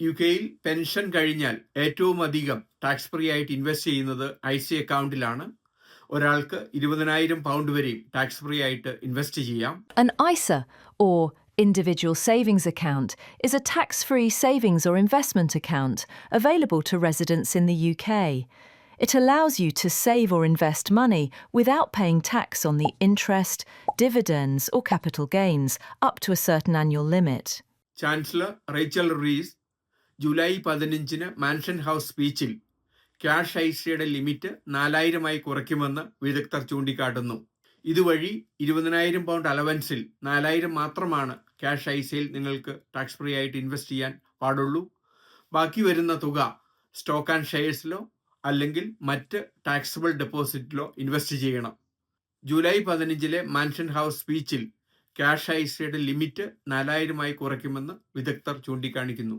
യുകെയിൽ pension കഴിഞ്ഞാൽ ഏറ്റവും അധികം ടാക്സ് ഫ്രീ ആയിട്ട് ഇൻവെസ്റ്റ് ചെയ്യുന്നത് ISA അക്കൗണ്ടിലാണ്. ഒരാൾക്ക് 20,000 പൗണ്ട് വരെയും ടാക്സ് ഫ്രീ ആയിട്ട് ഇൻവെസ്റ്റ് ചെയ്യാം. An ISA, or individual savings account, is a tax-free savings or investment account available to residents in the UK. It allows you to save or invest money without paying tax on the interest, dividends or capital gains up to a certain annual limit. Chancellor Rachel Reeves July 15-ന് Mansion House സ്പീച്ചിൽ cash ഐസയുടെ limit 4,000 കുറയ്ക്കുമെന്ന് വിദഗ്ധർ ചൂണ്ടിക്കാട്ടുന്നു. ഇതുവഴി 20,000 pound അലവൻസിൽ 4,000 മാത്രമാണ് cash ഐസയിൽ നിങ്ങൾക്ക് tax free ആയിട്ട് ഇൻവെസ്റ്റ് ചെയ്യാൻ പാടുള്ളൂ. ബാക്കി വരുന്ന തുക സ്റ്റോക്ക് ആൻഡ് ഷെയർസിലോ അല്ലെങ്കിൽ മറ്റ് ടാക്സബിൾ ഡെപ്പോസിറ്റിലോ ഇൻവെസ്റ്റ് ചെയ്യണം. ജൂലൈ 15-ലെ മാൻഷൻ ഹൗസ് സ്പീച്ചിൽ ക്യാഷ് ഐസയുടെ ലിമിറ്റ് 4,000 കുറയ്ക്കുമെന്ന് വിദഗ്ധർ ചൂണ്ടിക്കാണിക്കുന്നു.